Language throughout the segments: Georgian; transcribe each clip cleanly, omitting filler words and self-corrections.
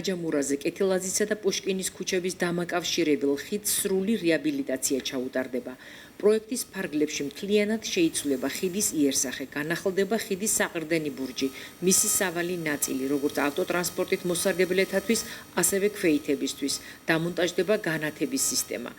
აჯამურაზე, კეთილაძისა და პუშკინის ქუჩების დამაკავშირებელ ხიდს სრული რეაბილიტაცია ჩაუტარდება. პროექტის ფარგლებში მთლიანად შეიცვლება ხიდის იერსახე, განახლდება ხიდის საყრდენი ბურჯი, მისი სავალი ნაწილი, როგორც ავტოტრანსპორტით მოსარგებლეთათვის, ასევე ქვეითებისთვის, დამონტაჟდება განათების სისტემა.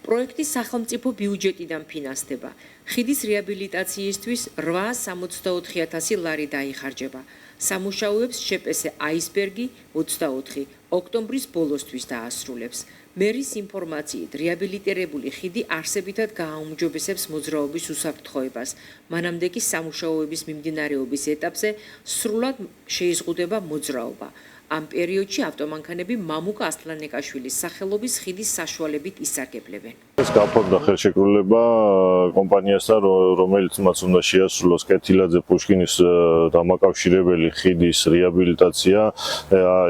პროექტი სახელმწიფო ბიუჯეტიდან ფინანსდება. ხიდის რეაბილიტაციისთვის 864,000 ლარი დაიხარჯება. სამუშაოებს შეპესე აისბერგი 24 ოქტომბრის ბოლოსთვის დაასრულებს. მერის ინფორმაციით, რეაბილიტირებული ხიდი არსებითად გააუმჯობესებს მოძრაობის უსაფრთხოებას. მანამდე კი სამუშაოების მიმდინარეობის ეტაპზე სრულად შეიზღუდება მოძრაობა. ამ პერიოდში ავტომანქანები მამუკ ასლანეკაშვილის სახელობის ხიდის საშუალებით ისარგებლებენ. ეს გაფორმდა ხელშეკრულება კომპანიასთან, რომელიც მას უნდა შეასრულოს კეთილაძე პუშკინის დამაკავშირებელი ხიდის რეაბილიტაცია.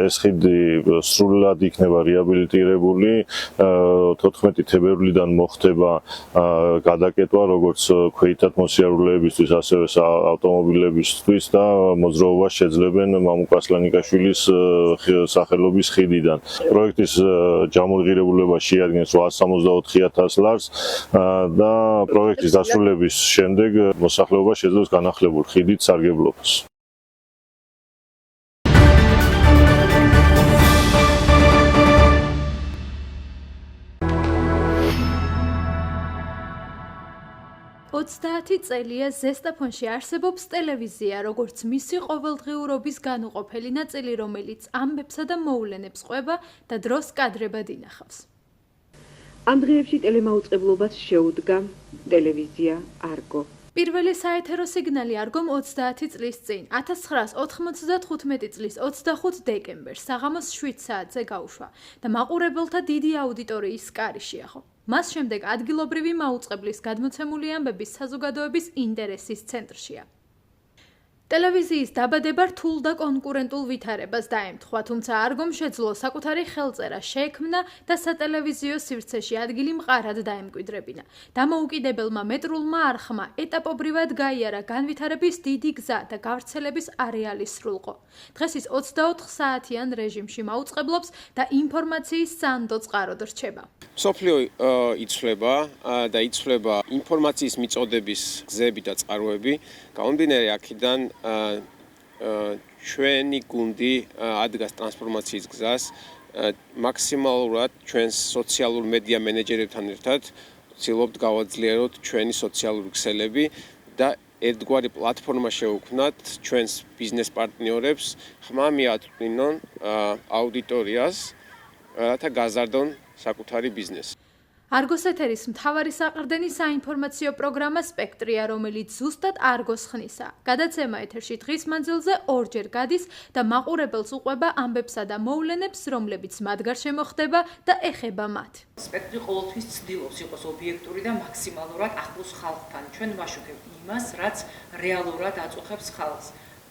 ეს ხიდი სრულად იქნება რეაბილიტირებული. 14 თებერვლიდან მოხდება გადაკეტვა როგორც ქვეითად მოსიარულეებისთვის, ასევე ავტომობილებისთვის და მოძრაობა შეძლებენ მამუკ ასლანიკაშვილის სახელობის ხიდიდან. პროექტის ჯამურღირებულება შეადგენს 864,000 ლარს და პროექტის დასრულების შემდეგ მოსახლეობა შეძლებს განახლებულ ხიდით სარგებლობას. ოცდაათი წელია ზესტაფონში არსებობს ტელევიზია, როგორც მისი ყოველდღიურობის განუყოფელი ნაწილი, რომელიც ამბებსა და მოვლენებს ყვება და დროს კადრებად ინახავს. ამ დღეებში ტელემაუწყებლობას შეუდგა ტელევიზია არგო. პირველი საეთერო სიგნალი არგომ 30 წლის წინ, 1995 წლის 25 დეკემბერს, საღამოს 7 საათზე გაუშვა და მაყურებელთა დიდი აუდიტორიის კარი შეახო. მას შემდეგ ადგილობრივი მაუწყებლის გადმოცემული ამბების საზოგადოების ინტერესის ცენტრშია. ტელევიზიის დაბადება რთულ და კონკურენტულ ვითარებას დაემთხვა, თუმცა არგომ შეძლო საკუთარი ხელწერა შეექმნა და სატელევიზიო სივრცეში ადგილი მყარად დაემკვიდრებინა. დამოუკიდებელმა მეტრულმა არხმა ეტაპობრივად გაიარა განვითარების დიდი გზა და გავრცელების არეალი სრულყო. დღეს ის 24 საათიან რეჟიმში მაუწყებლობს და ინფორმაციის სანდო წყაროდ რჩება. მსოფლიო იცვლება და იცვლება ინფორმაციის მიწოდების გზები და წყაროები. გამომდინარე აქედან ჩვენი გუნდი ადგას ტრანსფორმაციის გზას მაქსიმალურად ჩვენს სოციალურ მედია მენეჯერებთან ერთად ვცდილობთ გავაძლიეროთ ჩვენი სოციალური ქსელები და ერთგვარი პლატფორმა შევქმნათ ჩვენს ბიზნეს პარტნიორებს ხმა მიაწვდინონ აუდიტორიას რათა გაზარდონ საკუთარი ბიზნესი. არგოს ეთერის მთავარი საყრდენი საინფორმაციო პროგრამა სპექტრია, რომელიც ზუსტად არგოს ხნისა. გადაცემა ეთერში დღის მანძილზე ორჯერ გადის და მაყურებელს უყვება ამბებსა და მოვლენებს, რომლებიც მათ გარშემო ხდება და ეხება მათ. სპექტრი ყოველთვის ცდილობს იყოს ობიექტური და მაქსიმალურად ახლოს ხალხთან. ჩვენ ვაშუქებთ იმას, რაც რეალურად აწუხებს ხალხს.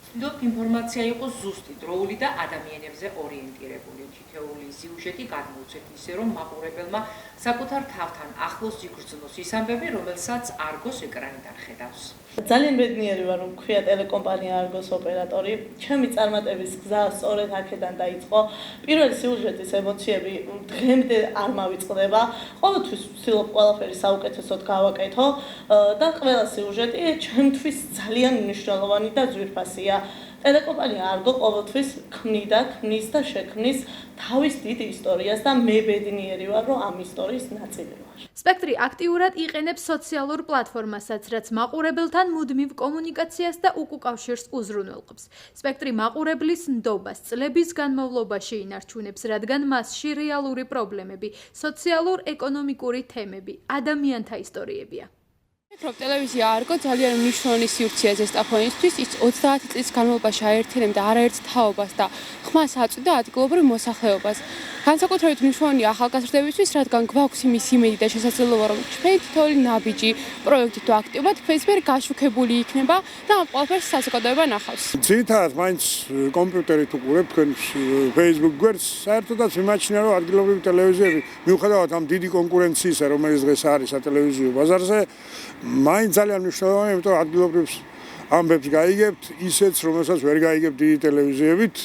ვცდილობთ ინფორმაცია იყოს ზუსტი, დროული და ადამიანებზე ორიენტირებული. თითოეული სიუჟეტი გადმოვცეთ ისე, რომ მაყურებელმა საკუთარ თავთან ახლოს იგრძნოს ის ამბები, რომელსაც არგოს ეკრანიდან ხედავს. ძალიან ბედნიერი ვარ, რომ ქვია ტელეკომპანია არგოს ოპერატორი. ჩემი წარმატების გზა სწორედ აქედან დაიწყო. პირველი სიუჟეტის ემოციები დღემდე არ მავიწყდება. ყოველთვის ვცდილობ ყველაფერი საუკეთესოდ გავაკეთო და ყველა სიუჟეტი ჩემთვის ძალიან მნიშვნელოვანი და ძვირფასია. ტელეკომპანია არგო ყოველთვის ქმნის და შექმნის თავის დიდ ისტორიას და მე ბედნიერი ვარ, რომ ამ ისტორიის ნაწილი ვარ. სპექტრი აქტიურად იყენებს სოციალურ პლატფორმასაც, რაც მაყურებელთან მუდმივ კომუნიკაციას და უკავშირს უზრუნველყოფს. სპექტრი მაყურებლის ნდობას წლების განმავლობაში ინარჩუნებს, რადგან მასში რეალური პრობლემები, სოციალურ-ეკონომიკური თემები, ადამიანთა ისტორიებია. ტელევიზია არგო ძალიან მნიშვნელოვანი სივრცეა ზესტაფონისთვის. ის 30 წლის განმავლობაში აერთიანებდა არაერთ თაობას და ხმას აწვდიდა ადგილობრივ მოსახლეობას. განსაკუთრებით მნიშვნელოვანია ახალგაზრდებისთვის, რადგან გვაქვს იმის იმედი და შესაძლებლობა, რომ ჩვენი თითოეული ნაბიჯი პროექტი თუ აქტივობად ჩვენს მიერ გაშუქებული იქნება და ამ ყველაფერს საზოგადოება ნახავს. ძირითადად მაინც კომპიუტერით უყურებ თქვენ Facebook გვერდს, საერთოდაც მიმაჩნია, რომ ადგილობრივი ტელევიზიები, მიუხედავად ამ დიდი კონკურენციისა, რომელიც დღეს არის სატელევიზიო ბაზარზე, მაინც ძალიან მნიშვნელოვანია, იმიტომ რომ ადგილობრივ ამბებს გაიგებთ, ისეც, რომელსაც ვერ გაიგებთ დიდი ტელევიზიებით,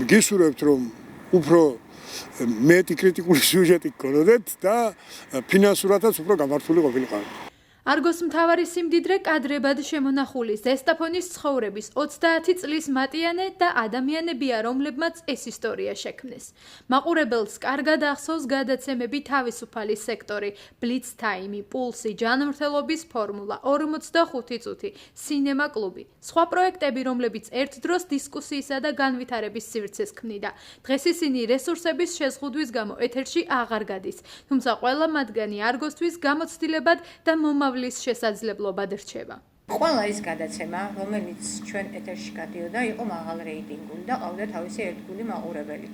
გისურვებთ, რომ უფრო მეტი კრიტიკული სიუჟეტი გქონოდეთ და ფინანსურადაც უფრო გამართული ყოფილიყავით. არგოს მთავარი სიმდიდრე კადრებად შემონახული ზესტაფონის ცხოვრების 30 წლის მატიანე და ადამიანებია, რომლებმაც ეს ისტორია შექმნეს. მაყურებელს კარგად ახსოვს გადაცემები თავისუფალი სექტორი, ბლიც თაიმი, პულსი, ჯანმრთელობის ფორმულა, 45 წუთი, სინემა კლუბი. სხვა პროექტები, რომლებიც ერთ დროს დისკუსიისა და განვითარების სივრცეს ქმნიდა. დღეს ისინი რესურსების შეზღუდვის გამო ეთერში აღარ გადის, თუმცა ყველა მათგანი არგოსთვის გამოცდილებად და მომავლის შესაძლებლობად რჩება. ყველა ის გადაცემა, რომელიც ჩვენ ეთერში გადიოდა, იყო მაღალ რეიტინგული და ყავდა თავისი ერთგული მაყურებელი.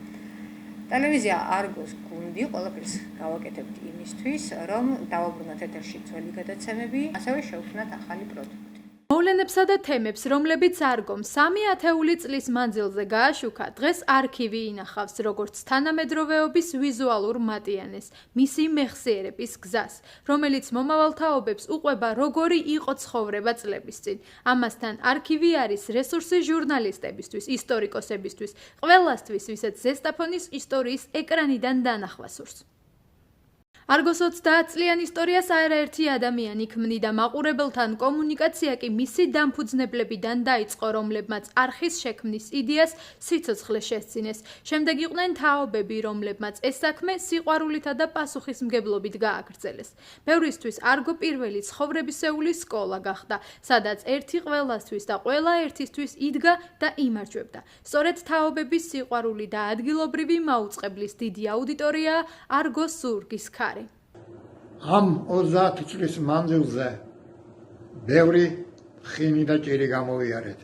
ტელევიზია არგოს გუნდი ყველაფერს გავაკეთებთ იმისთვის, რომ დავაბრუნოთ ეთერში ძველი გადაცემები, ასევე შევქმნათ ახალი პროდუქტი. მოვლენებსა და თემებს, რომლებიც არგომ 3 ათეული წლის მანძილზე გააშუქა, დღეს არქივი ინახავს, როგორც თანამედროვეობის ვიზუალურ მატიანეს, მისი მეხსიერების გზას, რომელიც მომავალ თაობებს უყვება, როგორი იყო ცხოვრება წლების წინ. ამასთან არქივი არის რესურსი ჟურნალისტებისთვის, ისტორიკოსებისთვის, ყველასთვის, ვისაც ზესტაფონის ისტორიის ეკრანიდან დანახვა სურს. არგოს 30 წლიან ისტორიას არაერთი ადამიანი ქმნიდა, მაყურებელთან კომუნიკაცია კი მისი დამფუძნებლებიდან დაიწყო, რომლებმაც არხის შექმნის იდეას სიცოცხლე შესწინეს. შემდეგ იყვნენ თაობები, რომლებმაც ეს საქმე სიყვარულითა და პასუხისმგებლობით გააგრძელეს. ბევრისთვის არგო პირველი ცხოვრებისეული სკოლა გახდა, სადაც ერთი ყველასთვის და ყველა ერთისთვის იდგა და იმარჯვებდა. სწორედ თაობების სიყვარული და ადგილობრივი მაუწყებლის დიდი აუდიტორიაა არგოს ზურგის ქარი. ამ 30 წლის მანძილზე ბევრი ხინი და ჭირი გამოვიარეთ.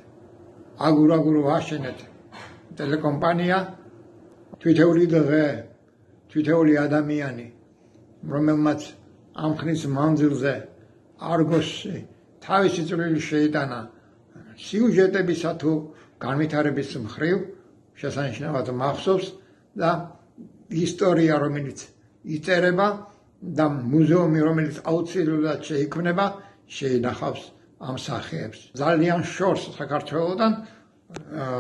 აგურ ვაშენეთ ტელეკომპანია, თვითეული დღე, თვითეული ადამიანი, რომელმაც ამ ხნის მანძილზე არგოსში თავისი წვლილი შეიტანა სიუჟეტებისა თუ განვითარების მხრივ, შესანიშნავად მახსოვს და ისტორია, რომელიც იწერება და მუზეუმი, რომელიც აუცილებლად შეიქმნება, შეინახავს ამ სახეებს. ძალიან შორს საქართველოდან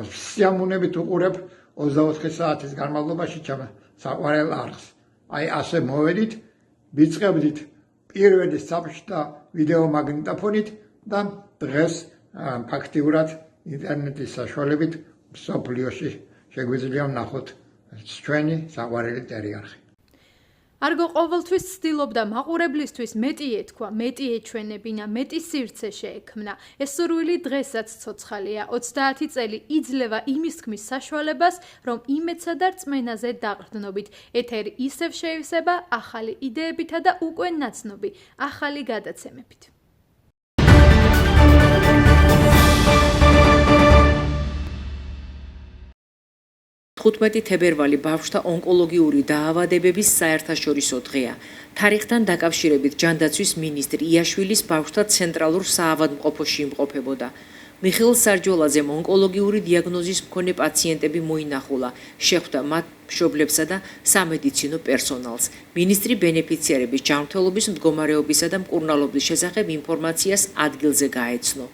სიამოვნებით უყურებ 24 საათის განმავლობაში ჩემ საყვარელ არხს. აი ასე მოვედით, ვიწყებდით პირველი საბჭოთა ვიდეო მაგნიტოფონით და დღეს ფაქტიურად ინტერნეტის საშუალებით მსოფლიოში შეგვიძლია ვნახოთ ჩვენი საყვარელი ტერიარხი. არგო ყოველთვის ცდილობდა მაყურებლისთვის მეტი ეთქვა, მეტი ეჩვენებინა, მეტი სივრცე შეექმნა. ეს სურვილი დღესაც ცოცხალია. 30 წელი იძლევა იმის თქმის საშუალებას, რომ იმედსა და რწმენაზე დაყრდნობით. ეთერი ისევ შეივსება ახალი იდეებითა და უკვე ნაცნობი, ახალი გადაცემებით. 15 თებერვალი ბავშვთა ონკოლოგიური დაავადებების საერთაშორისო დღეა. თარიღთან დაკავშირებით ჯანდაცვის მინისტრი იაშვილის ბავშვთა ცენტრალურ საავადმყოფოში იმყოფებოდა. მიხეილ სარჯოლაძემ ონკოლოგიური დიაგნოზის მქონე პაციენტები მოინახულა, შეხვდა მათ მშობლებსა და სამედიცინო პერსონალს. მინისტრი ბენეფიციარების ჯანმრთელობის მდგომარეობისა და მკურნალობის შესახებ ინფორმაციას ადგილზე გაეცნო.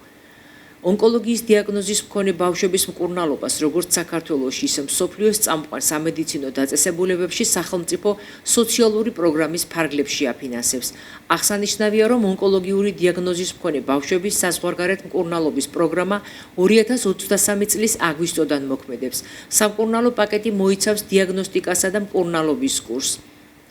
ონკოლოგიის დიაგნოზის მქონე ბავშვების მკურნალობას, როგორც საქართველოში, ისე მსოფლიოს წამყვან სამედიცინო დაწესებულებებში სახელმწიფო სოციალური პროგრამის ფარგლებში აფინანსებს. აღსანიშნავია, რომ ონკოლოგიური დიაგნოზის მქონე ბავშვების საზღვარგარეთ მკურნალობის პროგრამა 2023 წლის აგვისტოდან მოქმედებს. სამკურნალო პაკეტი მოიცავს დიაგნოსტიკასა და მკურნალობის კურსს.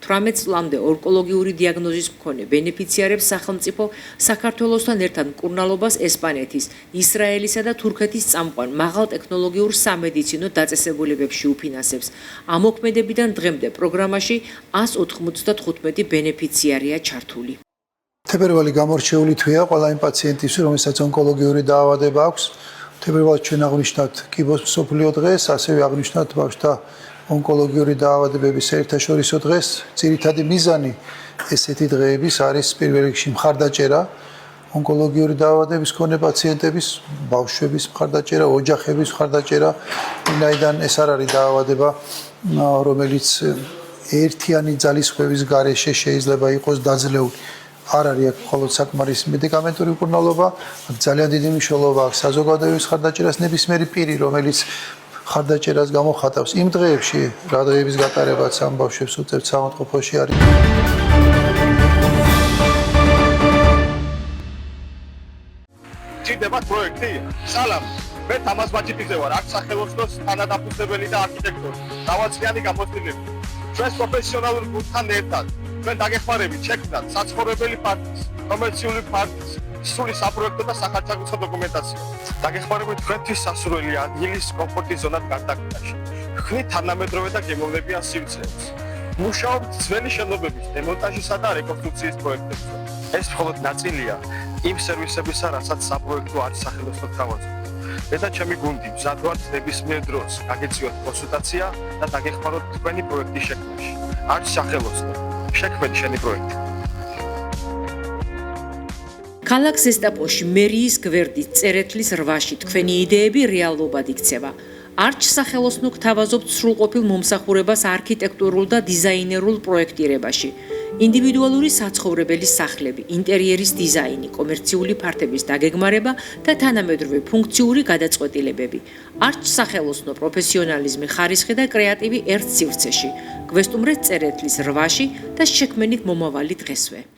18 წლამდე ონკოლოგიური დიაგნოზის მქონე ბენეფიციარებს სახელმწიფო საქართველოსთან ერთად მკურნალობას ესპანეთის, ისრაელისა და თურქეთის წამყვან მაღალტექნოლოგიურ სამედიცინო დაწესებულებებში უფინანსებს. ამ მოქმედებიდან დღემდე პროგრამაში 195 ბენეფიციარია ჩართული. თებერვალი გამორჩეული თვეა ყველა იმ პაციენტისთვის, რომელსაც ონკოლოგიური დაავადება აქვს. თებერვალს ჩვენ აღვნიშნავთ კიბოს მსოფლიო დღეს, ასევე აღვნიშნავთ ბავშვთა ონკოლოგიური დაავადებების საერთაშორისო დღეს. ძირითადი მიზანი ესეთი დღეების არის პირველ რიგში მხარდაჭერა ონკოლოგიური დაავადების მქონე პაციენტების, ბავშვების მხარდაჭერა, ოჯახების მხარდაჭერა. ვინაიდან ეს არ არის დაავადება, რომელიც ერთიანი ძალისხმევის გარეშე შეიძლება იყოს დაძლეული. არ არის აქ მხოლოდ საკმარისი მედიკამენტური მკურნალობა, აქ ძალიან დიდი მნიშვნელობა აქვს საზოგადოების მხარდაჭერას. ნებისმიერი პირი, რომელიც ხარდაჭერას გამოხატავს. იმ დღეებში რა დღეების გატარებაც ამ ბავშვებს უწევთ სამოთყოფოში არის. ჭირდებათ პროექტი? სალამ. მე თამაზ მაჯიდიძე ვარ, აქ სახელოსნოს თანადამფუძნებელი და არქიტექტორი. დავაწყიანი გამოცდილები. ჩვენს პროფესიონალურ გუნდთან ერთად ჩვენ დაგეხმარებით შექმნათ საცხოვრებელი პარკის, კომერციული პარკის, სრული საპროექტო და სახარჯაგუხო დოკუმენტაცია. დაგეხმარებით თქვენთვის სასურველი ადგილის კომფორტის ზონად გარდაქმნაში. ხნით თანამედროვე და გემოვნებიან სივრცეებს. მუშაობთ ძველი შენობების დემონტაჟისა და რეკონსტრუქციის პროექტებზე. ეს მხოლოდ ნაწილია იმ სერვისებისა, რასაც საპროექტო არის სახელოსნოდ გავაწყობთ. და ჩემი გუნდი მზად ვართ ნებისმიერ დროს გაგეწიოთ კონსულტაცია და დაგეხმაროთ თქვენი პროექტის შექმნაში. არც სახელოსნო, შექმნით შენი პროექტი. ქალაქ ზესტაფონში მერიის გვერდით წერეთლის რვაში თქვენი იდეები რეალობად იქცევა. არჩ სახელოსნო გთავაზობთ სრულყოფილ მომსახურებას არქიტექტურულ და დიზაინერულ პროექტირებაში. ინდივიდუალური საცხოვრებელი სახლები, ინტერიერის დიზაინი, კომერციული ფართების დაგეგმარება და თანამედროვე ფუნქციური გადაწყვეტილებები. არჩ სახელოსნო პროფესიონალიზმი, ხარისხი და კრეატივი ერთ სივრცეში. გვესტუმრეთ წერეთლის რვაში და შექმენით მომავალი დღესვე.